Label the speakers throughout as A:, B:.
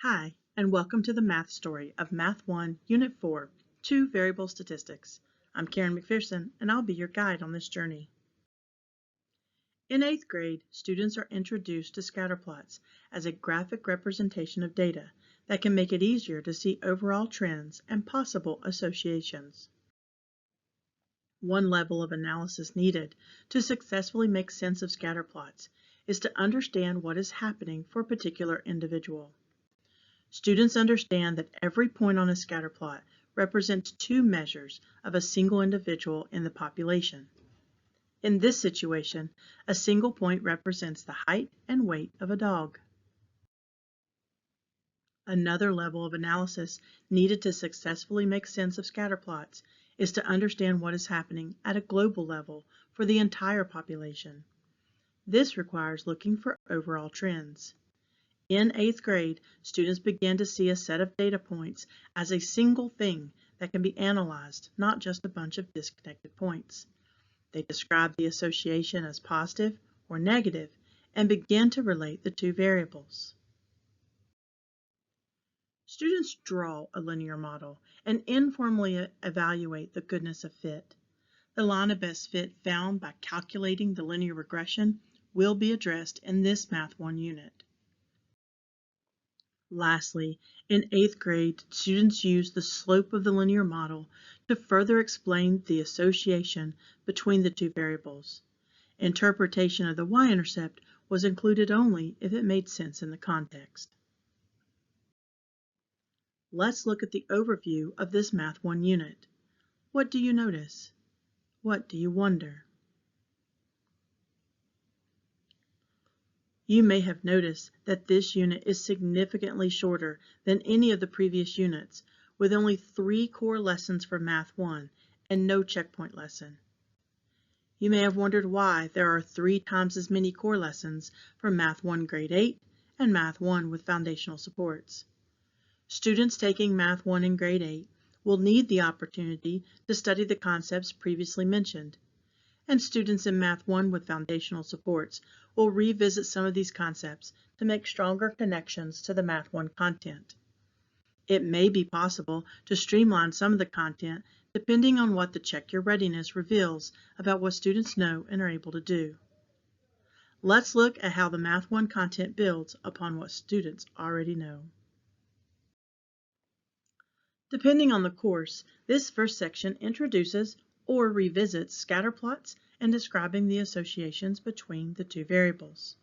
A: Hi, and welcome to the math story of Math 1, Unit 4, Two Variable Statistics. I'm Karen McPherson, and I'll be your guide on this journey. In 8th grade, students are introduced to scatterplots as a graphic representation of data that can make it easier to see overall trends and possible associations. One level of analysis needed to successfully make sense of scatterplots is to understand what is happening for a particular individual. Students understand that every point on a scatterplot represents two measures of a single individual in the population. In this situation, a single point represents the height and weight of a dog. Another level of analysis needed to successfully make sense of scatterplots is to understand what is happening at a global level for the entire population. This requires looking for overall trends. In 8th grade, students begin to see a set of data points as a single thing that can be analyzed, not just a bunch of disconnected points. They describe the association as positive or negative and begin to relate the two variables. Students draw a linear model and informally evaluate the goodness of fit. The line of best fit found by calculating the linear regression will be addressed in this Math 1 unit. Lastly, in 8th grade, students use the slope of the linear model to further explain the association between the two variables. Interpretation of the y-intercept was included only if it made sense in the context. Let's look at the overview of this Math 1 unit. What do you notice? What do you wonder? You may have noticed that this unit is significantly shorter than any of the previous units, with only 3 core lessons for Math 1 and no checkpoint lesson. You may have wondered why there are 3 times as many core lessons for Math 1 Grade 8 and Math 1 with foundational supports. Students taking Math 1 in Grade 8 will need the opportunity to study the concepts previously mentioned, and students in Math 1 with foundational supports will revisit some of these concepts to make stronger connections to the Math 1 content. It may be possible to streamline some of the content depending on what the Check Your Readiness reveals about what students know and are able to do. Let's look at how the Math 1 content builds upon what students already know. Depending on the course, this first section introduces or revisits scatterplots and describing the associations between the two variables.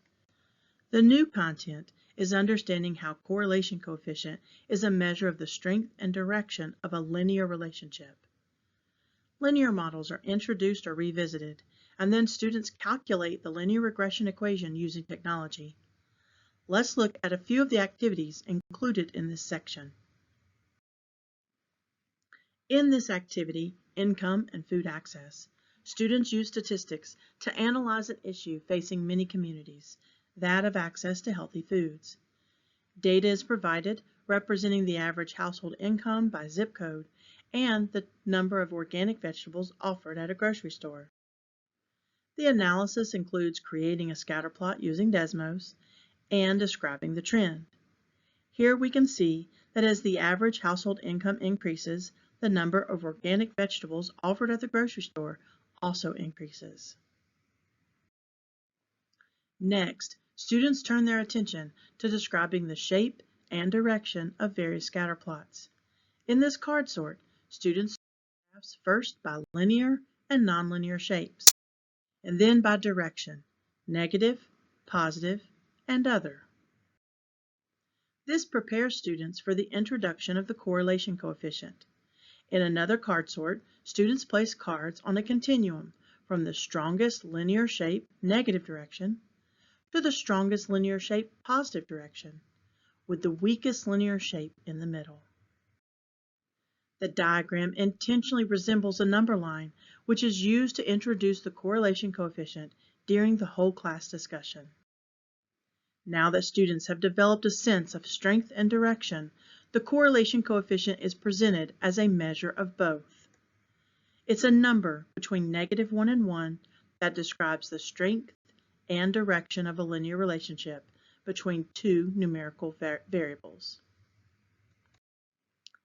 A: The new content is understanding how correlation coefficient is a measure of the strength and direction of a linear relationship. Linear models are introduced or revisited, and then students calculate the linear regression equation using technology. Let's look at a few of the activities included in this section. In this activity, Income and Food Access, students use statistics to analyze an issue facing many communities, that of access to healthy foods. Data is provided representing the average household income by zip code and the number of organic vegetables offered at a grocery store. The analysis includes creating a scatterplot using Desmos and describing the trend. Here we can see that as the average household income increases, the number of organic vegetables offered at the grocery store also increases. Next, students turn their attention to describing the shape and direction of various scatterplots. In this card sort, students sort graphs first by linear and nonlinear shapes, and then by direction, negative, positive, and other. This prepares students for the introduction of the correlation coefficient. In another card sort, students place cards on a continuum from the strongest linear shape, negative direction, to the strongest linear shape, positive direction, with the weakest linear shape in the middle. The diagram intentionally resembles a number line, which is used to introduce the correlation coefficient during the whole class discussion. Now that students have developed a sense of strength and direction, the correlation coefficient is presented as a measure of both. It's a number between -1 and 1 that describes the strength and direction of a linear relationship between two numerical variables.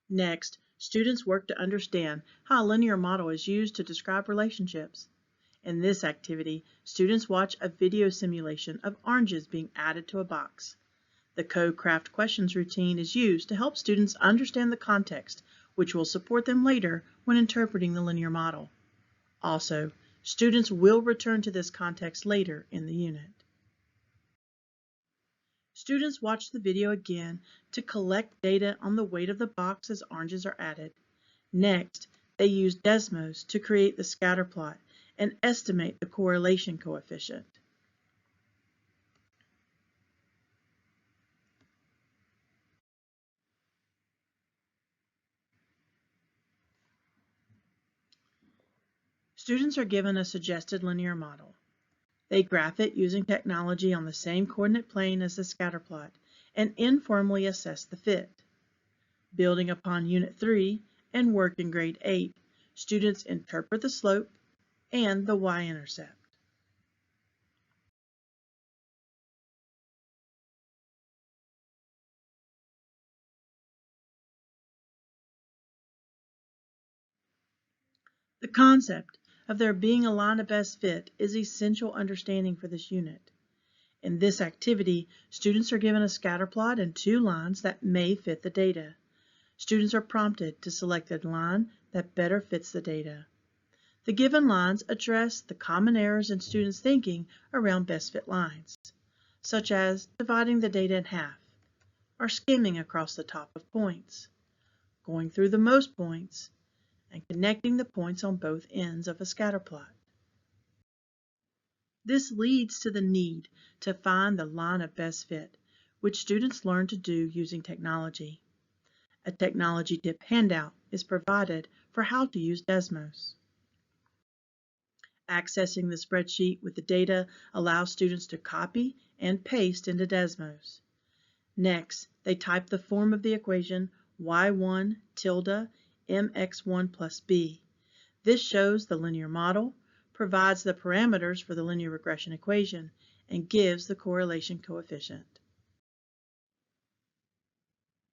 A: Next, students work to understand how a linear model is used to describe relationships. In this activity, students watch a video simulation of oranges being added to a box. The Code Craft Questions routine is used to help students understand the context, which will support them later when interpreting the linear model. Also, students will return to this context later in the unit. Students watch the video again to collect data on the weight of the box as oranges are added. Next, they use Desmos to create the scatter plot and estimate the correlation coefficient. Students are given a suggested linear model. They graph it using technology on the same coordinate plane as the scatter plot and informally assess the fit. Building upon Unit 3 and work in Grade 8, students interpret the slope and the y-intercept. The concept of there being a line of best fit is essential understanding for this unit. In this activity, students are given a scatter plot and two lines that may fit the data. Students are prompted to select the line that better fits the data. The given lines address the common errors in students' thinking around best fit lines, such as dividing the data in half, or skimming across the top of points, going through the most points, and connecting the points on both ends of a scatter plot. This leads to the need to find the line of best fit, which students learn to do using technology. A technology tip handout is provided for how to use Desmos. Accessing the spreadsheet with the data allows students to copy and paste into Desmos. Next, they type the form of the equation y1 tilde mx1 plus b. This shows the linear model, provides the parameters for the linear regression equation, and gives the correlation coefficient.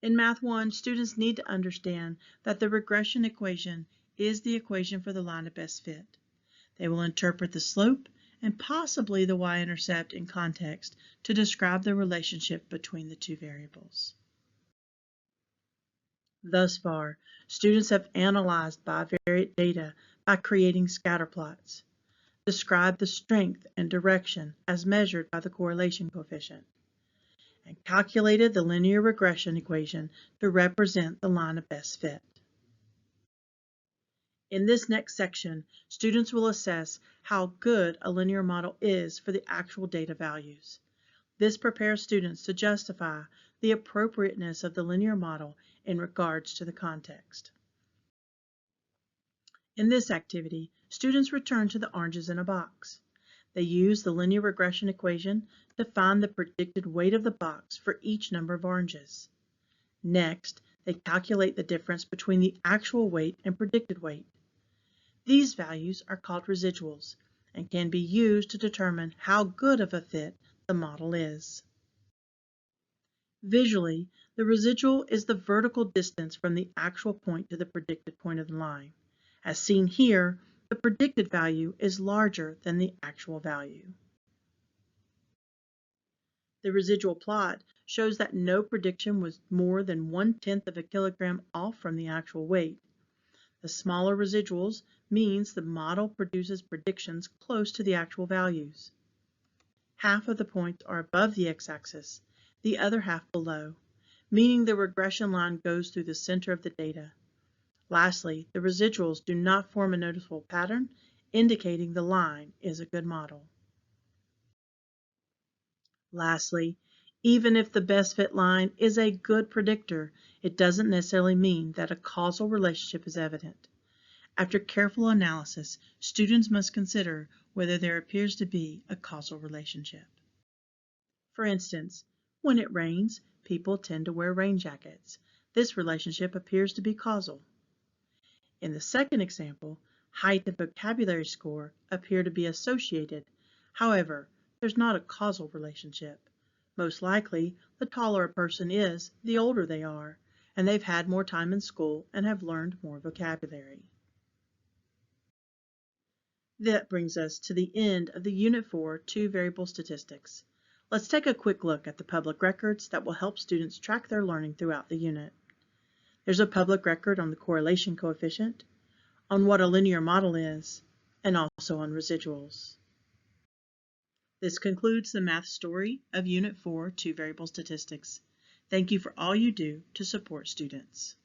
A: In Math 1, students need to understand that the regression equation is the equation for the line of best fit. They will interpret the slope and possibly the y-intercept in context to describe the relationship between the two variables. Thus far, students have analyzed bivariate data by creating scatter plots, described the strength and direction as measured by the correlation coefficient, and calculated the linear regression equation to represent the line of best fit. In this next section, students will assess how good a linear model is for the actual data values. This prepares students to justify the appropriateness of the linear model in regards to the context. In this activity, students return to the oranges in a box. They use the linear regression equation to find the predicted weight of the box for each number of oranges. Next, they calculate the difference between the actual weight and predicted weight. These values are called residuals and can be used to determine how good of a fit the model is. Visually, the residual is the vertical distance from the actual point to the predicted point of the line. As seen here, the predicted value is larger than the actual value. The residual plot shows that no prediction was more than 1/10 of a kilogram off from the actual weight. The smaller residuals means the model produces predictions close to the actual values. Half of the points are above the x-axis, the other half below, meaning the regression line goes through the center of the data. Lastly, the residuals do not form a noticeable pattern, indicating the line is a good model. Lastly, even if the best fit line is a good predictor, it doesn't necessarily mean that a causal relationship is evident. After careful analysis, students must consider whether there appears to be a causal relationship. For instance, when it rains, people tend to wear rain jackets. This relationship appears to be causal. In the second example, height and vocabulary score appear to be associated. However, there's not a causal relationship. Most likely, the taller a person is, the older they are, and they've had more time in school and have learned more vocabulary. That brings us to the end of the Unit 4 Two-Variable Statistics. Let's take a quick look at the public records that will help students track their learning throughout the unit. There's a public record on the correlation coefficient, on what a linear model is, and also on residuals. This concludes the math story of Unit 4 Two-Variable Statistics. Thank you for all you do to support students.